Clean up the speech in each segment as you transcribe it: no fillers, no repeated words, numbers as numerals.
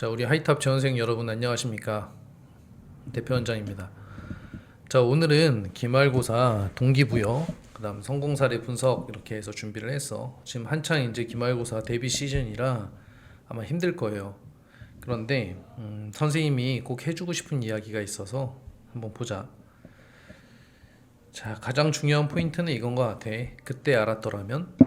자, 우리 하이탑 재원생 여러분 안녕하십니까? 대표원장입니다. 자, 오늘은 기말고사 동기부여, 그다음 성공 사례 분석 이렇게 해서 준비를 했어. 지금 한창 이제 기말고사 대비 시즌이라 아마 힘들 거예요. 그런데 선생님이 꼭 해주고 싶은 이야기가 있어서 한번 보자. 자, 가장 중요한 포인트는 이건 것 같아. 그때 알았더라면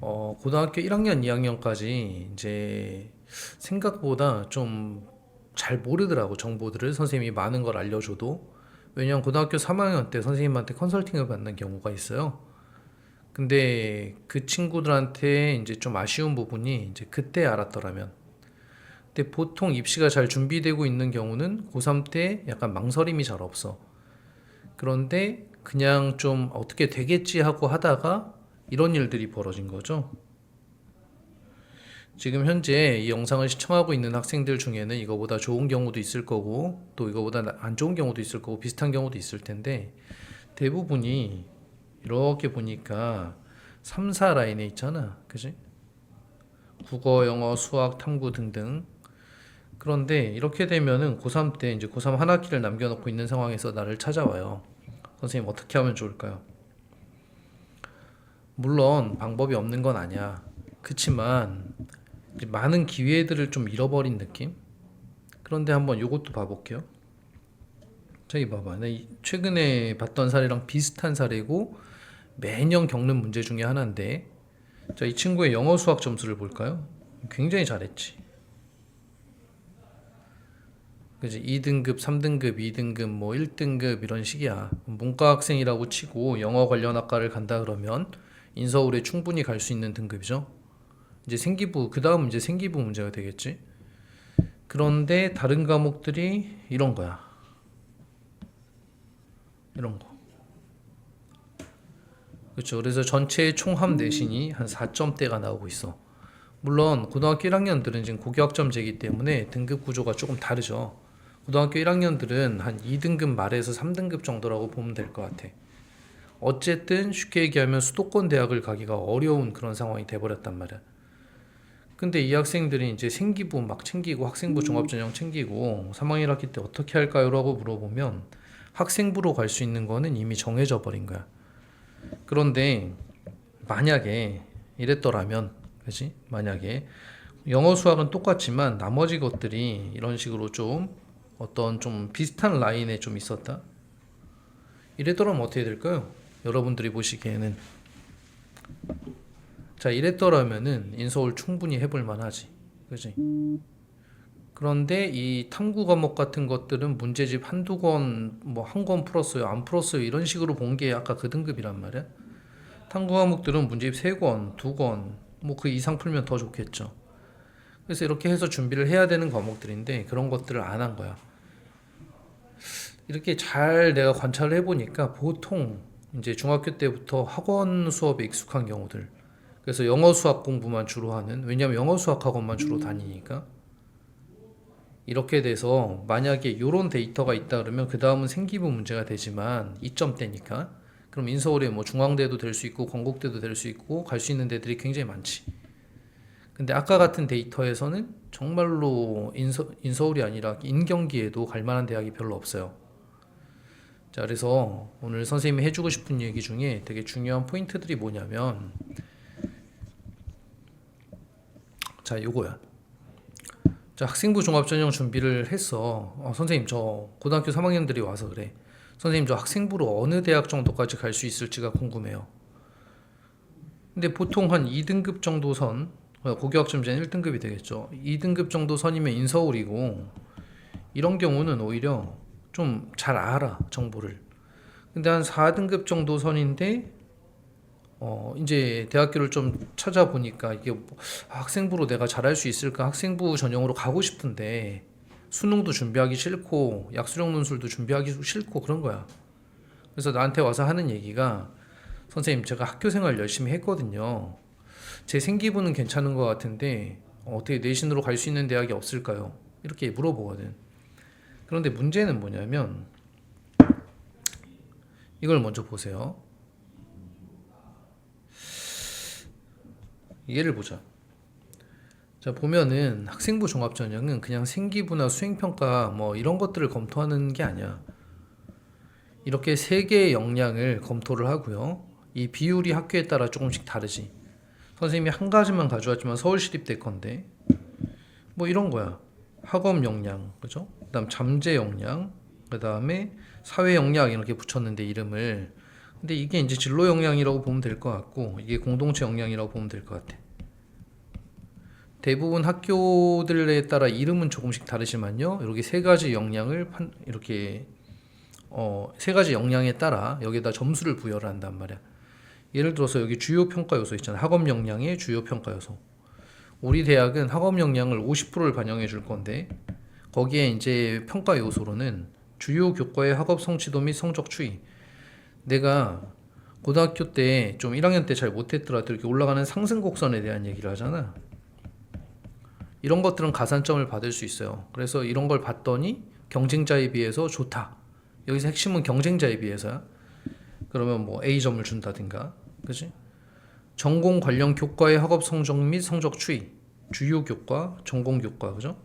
고등학교 1학년, 2학년까지 이제 생각보다 좀 잘 모르더라고, 정보들을 선생님이 많은 걸 알려줘도. 왜냐면 고등학교 3학년 때 선생님한테 컨설팅을 받는 경우가 있어요. 근데 그 친구들한테 이제 좀 아쉬운 부분이 이제 그때 알았더라면. 근데 보통 입시가 잘 준비되고 있는 경우는 고3 때 약간 망설임이 잘 없어. 그런데 그냥 좀 어떻게 되겠지 하고 하다가 이런 일들이 벌어진 거죠. 지금 현재 이 영상을 시청하고 있는 학생들 중에는 이거보다 좋은 경우도 있을 거고, 또 이거보다 안 좋은 경우도 있을 거고, 비슷한 경우도 있을 텐데, 대부분이 이렇게 보니까 3, 4 라인에 있잖아. 그지? 국어, 영어, 수학, 탐구 등등. 그런데 이렇게 되면은 고3 때 이제 고3 한 학기를 남겨놓고 있는 상황에서 나를 찾아와요. 선생님 어떻게 하면 좋을까요? 물론 방법이 없는 건 아니야. 그치만 많은 기회들을 좀 잃어버린 느낌? 그런데 한번 요것도 봐볼게요. 저기 봐봐. 최근에 봤던 사례랑 비슷한 사례고 매년 겪는 문제 중에 하나인데, 자, 이 친구의 영어 수학 점수를 볼까요? 굉장히 잘했지. 그지? 2등급, 3등급, 2등급, 뭐 1등급 이런 식이야. 문과 학생이라고 치고 영어 관련 학과를 간다 그러면 인서울에 충분히 갈 수 있는 등급이죠. 이제 생기부, 그 다음 이제 생기부 문제가 되겠지. 그런데 다른 과목들이 이런 거야. 이런 거. 그렇죠. 그래서 전체 총합 내신이 한 4점대가 나오고 있어. 물론 고등학교 1학년들은 지금 고교학점제이기 때문에 등급 구조가 조금 다르죠. 고등학교 1학년들은 한 2등급 말에서 3등급 정도라고 보면 될 것 같아. 어쨌든 쉽게 얘기하면 수도권 대학을 가기가 어려운 그런 상황이 돼버렸단 말이야. 근데 이 학생들이 이제 생기부 막 챙기고 학생부 종합전형 챙기고 3학년 학기 때 어떻게 할까요? 라고 물어보면 학생부로 갈 수 있는 거는 이미 정해져 버린 거야. 그런데 만약에 이랬더라면, 그지? 만약에 영어 수학은 똑같지만 나머지 것들이 이런 식으로 좀 어떤 좀 비슷한 라인에 좀 있었다. 이랬더라면 어떻게 될까요? 여러분들이 보시기에는. 자, 이랬더라면은 인서울 충분히 해볼 만하지. 그지? 그런데 이 탐구 과목 같은 것들은 문제집 한두 권, 뭐 한 권 풀었어요, 안 풀었어요, 이런 식으로 본 게 아까 그 등급이란 말이야. 탐구 과목들은 문제집 세 권, 두 권, 뭐 그 이상 풀면 더 좋겠죠. 그래서 이렇게 해서 준비를 해야 되는 과목들인데 그런 것들을 안 한 거야. 이렇게 잘 내가 관찰을 해보니까 보통 이제 중학교 때부터 학원 수업에 익숙한 경우들. 그래서 영어 수학 공부만 주로 하는, 왜냐면 영어 수학 학원만 주로 다니니까. 이렇게 돼서 만약에 이런 데이터가 있다 그러면 그 다음은 생기부 문제가 되지만 2점대니까 그럼 인서울에 뭐 중앙대도 될 수 있고 건국대도 될 수 있고 갈 수 있는 데들이 굉장히 많지. 근데 아까 같은 데이터에서는 정말로 인서울이 아니라 인경기에도 갈 만한 대학이 별로 없어요. 자, 그래서 오늘 선생님이 해주고 싶은 얘기 중에 되게 중요한 포인트들이 뭐냐면, 자, 요거야. 자, 학생부 종합전형 준비를 했어. 선생님, 저 고등학교 3학년들이 와서 그래. 선생님, 저 학생부로 어느 대학 정도까지 갈 수 있을지가 궁금해요. 근데 보통 한 2등급 정도 선, 고교학점제는 1등급이 되겠죠. 2등급 정도 선이면 인서울이고, 이런 경우는 오히려 좀 잘 알아, 정보를. 근데 한 4등급 정도 선인데, 이제 대학교를 좀 찾아보니까 이게 학생부로 내가 잘할 수 있을까? 학생부 전형으로 가고 싶은데, 수능도 준비하기 싫고, 약수령 논술도 준비하기 싫고, 그런 거야. 그래서 나한테 와서 하는 얘기가, 선생님, 제가 학교 생활 열심히 했거든요. 제 생기부는 괜찮은 것 같은데, 어떻게 내신으로 갈 수 있는 대학이 없을까요? 이렇게 물어보거든. 그런데 문제는 뭐냐면, 이걸 먼저 보세요. 예를 보자. 자, 보면은 학생부 종합전형은 그냥 생기부나 수행평가 뭐 이런 것들을 검토하는 게 아니야. 이렇게 세 개의 역량을 검토를 하고요. 이 비율이 학교에 따라 조금씩 다르지. 선생님이 한 가지만 가져왔지만 서울시립대 건데 뭐 이런 거야. 학업 역량, 그죠? 그다음 잠재 역량, 그다음에 사회 역량 이렇게 붙였는데 이름을. 근데 이게 이제 진로 역량이라고 보면 될 것 같고 이게 공동체 역량이라고 보면 될 것 같아. 대부분 학교들에 따라 이름은 조금씩 다르지만요. 이렇게 세 가지 역량을 이렇게 세 가지 역량에 따라 여기다 점수를 부여를 한단 말이야. 예를 들어서 여기 주요 평가 요소 있잖아. 학업 역량의 주요 평가 요소. 우리 대학은 학업 역량을 50%를 반영해 줄 건데 거기에 이제 평가 요소로는 주요 교과의 학업 성취도 및 성적 추이. 내가 고등학교 때 좀 1학년 때 잘 못했더라도 이렇게 올라가는 상승 곡선에 대한 얘기를 하잖아. 이런 것들은 가산점을 받을 수 있어요. 그래서 이런 걸 봤더니 경쟁자에 비해서 좋다. 여기서 핵심은 경쟁자에 비해서야. 그러면 뭐 A점을 준다든가, 그지? 전공 관련 교과의 학업 성적 및 성적 추이, 주요 교과, 전공 교과, 그죠?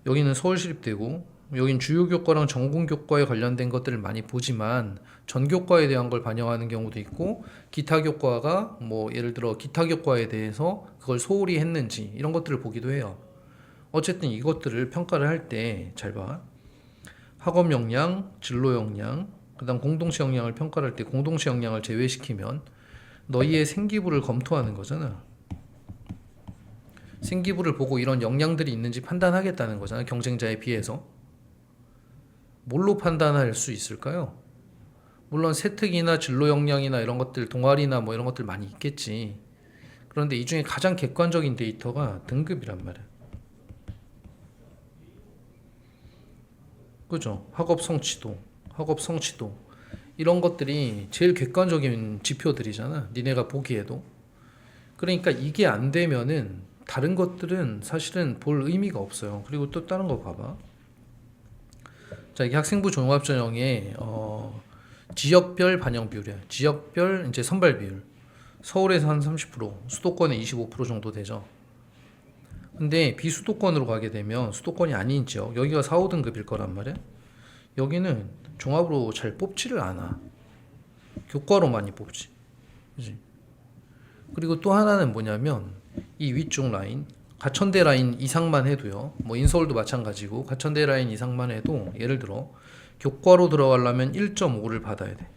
여기는 서울시립대고, 여긴 주요 교과랑 전공 교과에 관련된 것들을 많이 보지만 전 교과에 대한 걸 반영하는 경우도 있고, 기타 교과가 뭐 예를 들어 기타 교과에 대해서 그걸 소홀히 했는지 이런 것들을 보기도 해요. 어쨌든 이것들을 평가를 할 때 잘 봐. 학업 역량, 진로 역량, 그다음 공동체 역량을 평가를 할 때 공동체 역량을 제외시키면 너희의 생기부를 검토하는 거잖아. 생기부를 보고 이런 역량들이 있는지 판단하겠다는 거잖아. 경쟁자에 비해서. 뭘로 판단할 수 있을까요? 물론 세특이나 진로 역량이나 이런 것들, 동아리나 뭐 이런 것들 많이 있겠지. 그런데 이 중에 가장 객관적인 데이터가 등급이란 말이야. 그죠? 학업 성취도 이런 것들이 제일 객관적인 지표들이잖아. 니네가 보기에도. 그러니까 이게 안 되면은 다른 것들은 사실은 볼 의미가 없어요. 그리고 또 다른 거 봐봐. 자, 이게 학생부 종합전형의 지역별 반영 비율이야. 지역별 이제 선발 비율. 서울에서 한 30%, 수도권에 25% 정도 되죠. 근데 비수도권으로 가게 되면 수도권이 아닌 지역, 여기가 4, 5등급일 거란 말이야. 여기는 종합으로 잘 뽑지를 않아. 교과로 많이 뽑지. 그지? 그리고 또 하나는 뭐냐면 이 위쪽 라인, 가천대 라인 이상만 해도요. 뭐 인서울도 마찬가지고 가천대 라인 이상만 해도 예를 들어 교과로 들어가려면 1.5를 받아야 돼.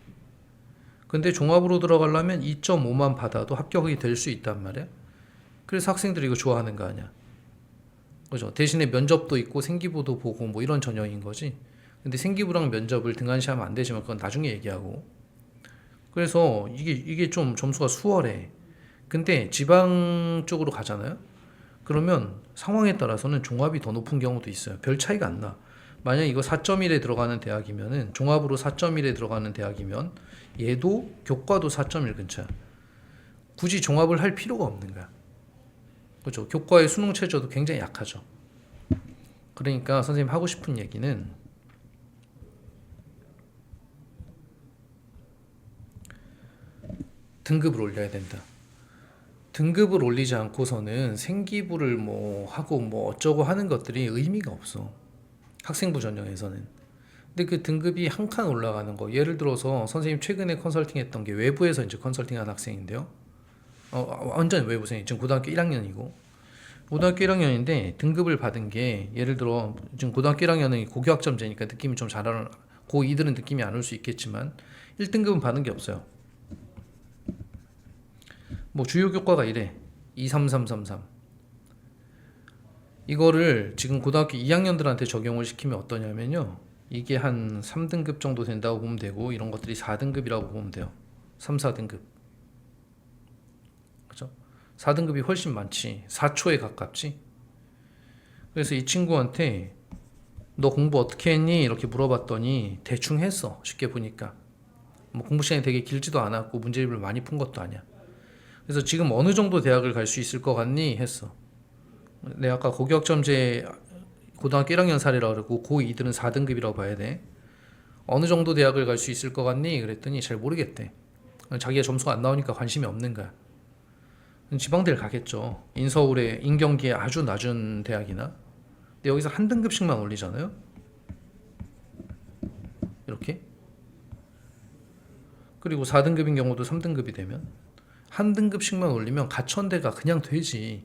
근데 종합으로 들어가려면 2.5만 받아도 합격이 될 수 있단 말이야. 그래서 학생들이 이거 좋아하는 거 아니야. 그죠? 대신에 면접도 있고 생기부도 보고 뭐 이런 전형인 거지. 근데 생기부랑 면접을 등한시하면 안 되지만 그건 나중에 얘기하고. 그래서 이게 좀 점수가 수월해. 근데 지방 쪽으로 가잖아요. 그러면 상황에 따라서는 종합이 더 높은 경우도 있어요. 별 차이가 안 나. 만약 이거 4.1에 들어가는 대학이면은 종합으로 4.1에 들어가는 대학이면 얘도 교과도 4.1 근처야. 굳이 종합을 할 필요가 없는 거야. 그렇죠? 교과의 수능 최저도 굉장히 약하죠. 그러니까 선생님 하고 싶은 얘기는 등급을 올려야 된다. 등급을 올리지 않고서는 생기부를 뭐 하고 뭐 어쩌고 하는 것들이 의미가 없어. 학생부 전형에서는. 근데 그 등급이 한 칸 올라가는 거. 예를 들어서 선생님 최근에 컨설팅 했던 게 외부에서 이제 컨설팅 한 학생인데요. 완전 외부생이 지금 고등학교 1학년이고. 고등학교 1학년인데 등급을 받은 게 예를 들어 지금 고등학교 1학년은 고교학점제니까 느낌이 좀 잘 안, 고2들은 느낌이 안 올 수 있겠지만 1등급은 받은 게 없어요. 뭐 주요 교과가 이래. 23333. 이거를 지금 고등학교 2학년들한테 적용을 시키면 어떠냐면요. 이게 한 3등급 정도 된다고 보면 되고 이런 것들이 4등급이라고 보면 돼요. 3, 4등급. 그죠? 4등급이 훨씬 많지. 4초에 가깝지. 그래서 이 친구한테 너 공부 어떻게 했니? 이렇게 물어봤더니 대충 했어. 쉽게 보니까. 뭐 공부 시간이 되게 길지도 않았고 문제집을 많이 푼 것도 아니야. 그래서 지금 어느 정도 대학을 갈 수 있을 것 같니? 했어. 내가 아까 고교학점제 고등학교 1학년 사례라고 그러고 고2들은 4등급이라고 봐야 돼. 어느 정도 대학을 갈 수 있을 것 같니? 그랬더니 잘 모르겠대. 자기가 점수가 안 나오니까 관심이 없는 거야. 지방대를 가겠죠. 인서울의 인경기에 아주 낮은 대학이나. 근데 여기서 한 등급씩만 올리잖아요. 이렇게. 그리고 4등급인 경우도 3등급이 되면 한 등급씩만 올리면 가천대가 그냥 되지.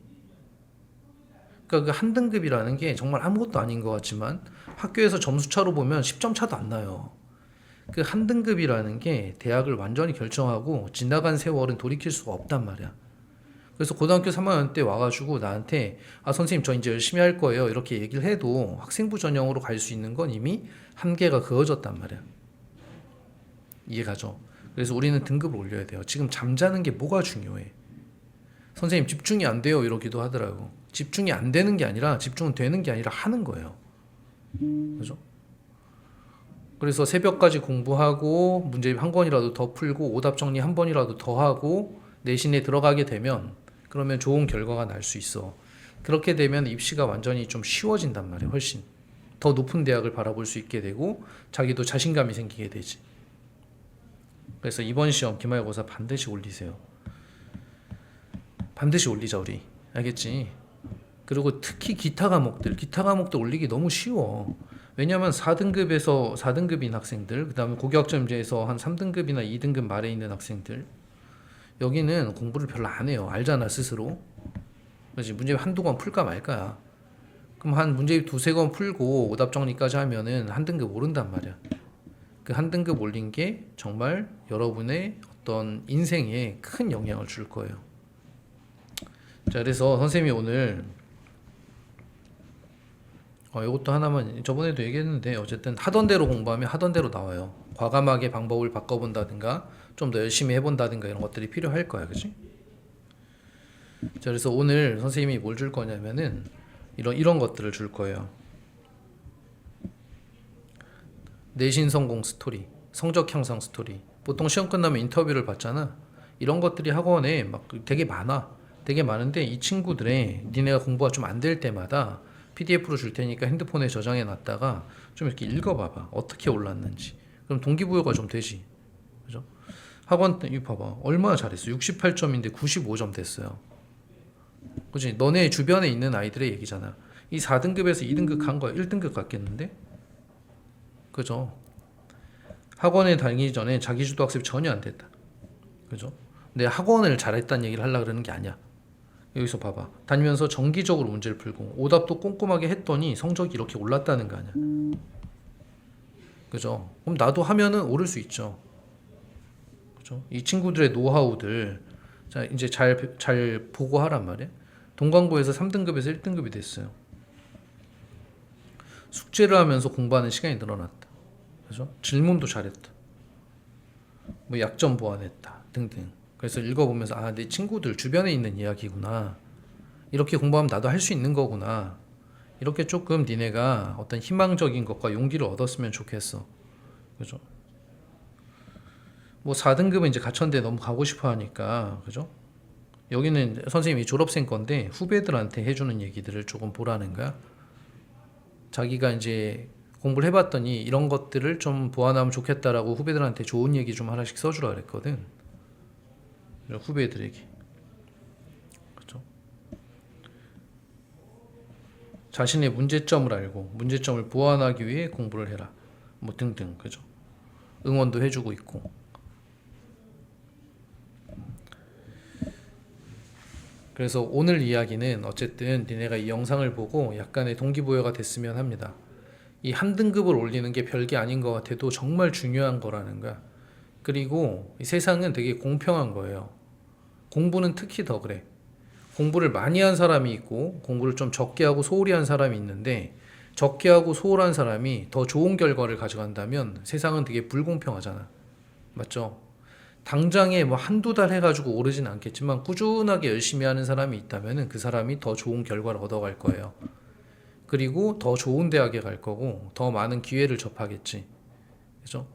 그러니까 그 한 등급이라는 게 정말 아무것도 아닌 것 같지만 학교에서 점수차로 보면 10점 차도 안 나요. 그 한 등급이라는 게 대학을 완전히 결정하고 지나간 세월은 돌이킬 수가 없단 말이야. 그래서 고등학교 3학년 때 와가지고 나한테 아 선생님 저 이제 열심히 할 거예요 이렇게 얘기를 해도 학생부 전형으로 갈 수 있는 건 이미 한계가 그어졌단 말이야. 이해가죠? 그래서 우리는 등급을 올려야 돼요. 지금 잠자는 게 뭐가 중요해? 선생님 집중이 안 돼요 이러기도 하더라고. 집중이 안 되는 게 아니라 집중은 되는 게 아니라 하는 거예요. 그죠? 그래서 새벽까지 공부하고 문제집 한 권이라도 더 풀고 오답 정리 한 번이라도 더 하고 내신에 들어가게 되면 그러면 좋은 결과가 날 수 있어. 그렇게 되면 입시가 완전히 좀 쉬워진단 말이에요. 훨씬 더 높은 대학을 바라볼 수 있게 되고 자기도 자신감이 생기게 되지. 그래서 이번 시험 기말고사 반드시 올리세요. 반드시 올리자 우리. 알겠지? 그리고 특히 기타 과목들 올리기 너무 쉬워. 왜냐하면 4등급인 학생들, 그 다음에 고교학점제에서 한 3등급이나 2등급 말에 있는 학생들, 여기는 공부를 별로 안 해요. 알잖아 스스로. 그렇지? 문제집 한두 권 풀까 말까야. 그럼 한 문제집 두세 권 풀고 오답 정리까지 하면은 한 등급 오른단 말이야. 그 한 등급 올린 게 정말 여러분의 어떤 인생에 큰 영향을 줄 거예요. 자, 그래서 선생님이 오늘 이것도 하나만 저번에도 얘기했는데 어쨌든 하던 대로 공부하면 하던 대로 나와요. 과감하게 방법을 바꿔본다든가 좀 더 열심히 해본다든가 이런 것들이 필요할 거야, 그렇지? 자, 그래서 오늘 선생님이 뭘 줄 거냐면은 이런 것들을 줄 거예요. 내신 성공 스토리, 성적 향상 스토리. 보통 시험 끝나면 인터뷰를 받잖아. 이런 것들이 학원에 막 되게 많아. 되게 많은데 이 친구들의 니네가 공부가 좀 안 될 때마다 PDF로 줄 테니까 핸드폰에 저장해 놨다가 좀 이렇게 읽어봐봐. 어떻게 올랐는지. 그럼 동기부여가 좀 되지. 그죠? 학원 이거 봐봐. 얼마나 잘했어. 68점인데 95점 됐어요. 그지? 너네 주변에 있는 아이들의 얘기잖아. 이 4등급에서 2등급 간 거야. 1등급 갔겠는데? 그죠? 학원에 다니기 전에 자기주도 학습이 전혀 안 됐다. 그죠? 근데 학원을 잘했다는 얘기를 하려고 그러는 게 아니야. 여기서 봐봐. 다니면서 정기적으로 문제를 풀고 오답도 꼼꼼하게 했더니 성적이 이렇게 올랐다는 거 아니야. 그죠? 그럼 나도 하면은 오를 수 있죠. 그죠? 이 친구들의 노하우들 자 이제 잘 보고 하란 말이야. 동광고에서 3등급에서 1등급이 됐어요. 숙제를 하면서 공부하는 시간이 늘어났다. 그죠? 질문도 잘했다. 뭐 약점 보완했다 등등. 그래서 읽어보면서 아, 내 친구들 주변에 있는 이야기구나. 이렇게 공부하면 나도 할 수 있는 거구나. 이렇게 조금 니네가 어떤 희망적인 것과 용기를 얻었으면 좋겠어. 그죠? 뭐 4등급은 이제 가천대 너무 가고 싶어 하니까, 그죠? 여기는 선생님이 졸업생 건데 후배들한테 해주는 얘기들을 조금 보라는 거야. 자기가 이제 공부를 해봤더니 이런 것들을 좀 보완하면 좋겠다라고 후배들한테 좋은 얘기 좀 하나씩 써주라 그랬거든. 후배들에게. 그죠? 자신의 문제점을 알고 문제점을 보완하기 위해 공부를 해라. 뭐 등등. 그죠? 응원도 해주고 있고. 그래서 오늘 이야기는 어쨌든 니네가 이 영상을 보고 약간의 동기부여가 됐으면 합니다. 이 한 등급을 올리는 게 별게 아닌 것 같아도 정말 중요한 거라는 거야. 그리고 이 세상은 되게 공평한 거예요. 공부는 특히 더 그래. 공부를 많이 한 사람이 있고 공부를 좀 적게 하고 소홀히 한 사람이 있는데 적게 하고 소홀한 사람이 더 좋은 결과를 가져간다면 세상은 되게 불공평하잖아. 맞죠? 당장에 뭐 한두 달 해가지고 오르진 않겠지만 꾸준하게 열심히 하는 사람이 있다면 그 사람이 더 좋은 결과를 얻어갈 거예요. 그리고 더 좋은 대학에 갈 거고 더 많은 기회를 접하겠지. 그죠?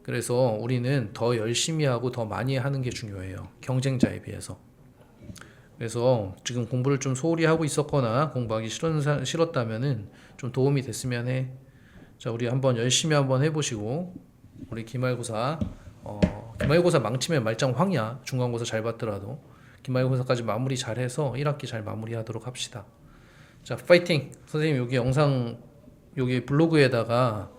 그래서 우리는 더 열심히 하고 더 많이 하는 게 중요해요. 경쟁자에 비해서. 그래서 지금 공부를 좀 소홀히 하고 있었거나 공부하기 싫었다면은 좀 도움이 됐으면 해. 자, 우리 한번 열심히 한번 해보시고 우리 기말고사 망치면 말짱 황이야. 중간고사 잘 봤더라도 기말고사까지 마무리 잘해서 1학기 잘 마무리하도록 합시다. 자, 파이팅! 선생님 여기 영상 여기 블로그에다가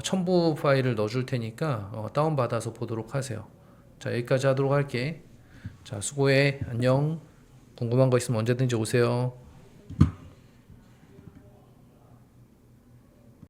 첨부 파일을 넣어줄 테니까 다운받아서 보도록 하세요. 자, 여기까지 하도록 할게. 자, 수고해. 안녕. 궁금한 거 있으면 언제든지 오세요.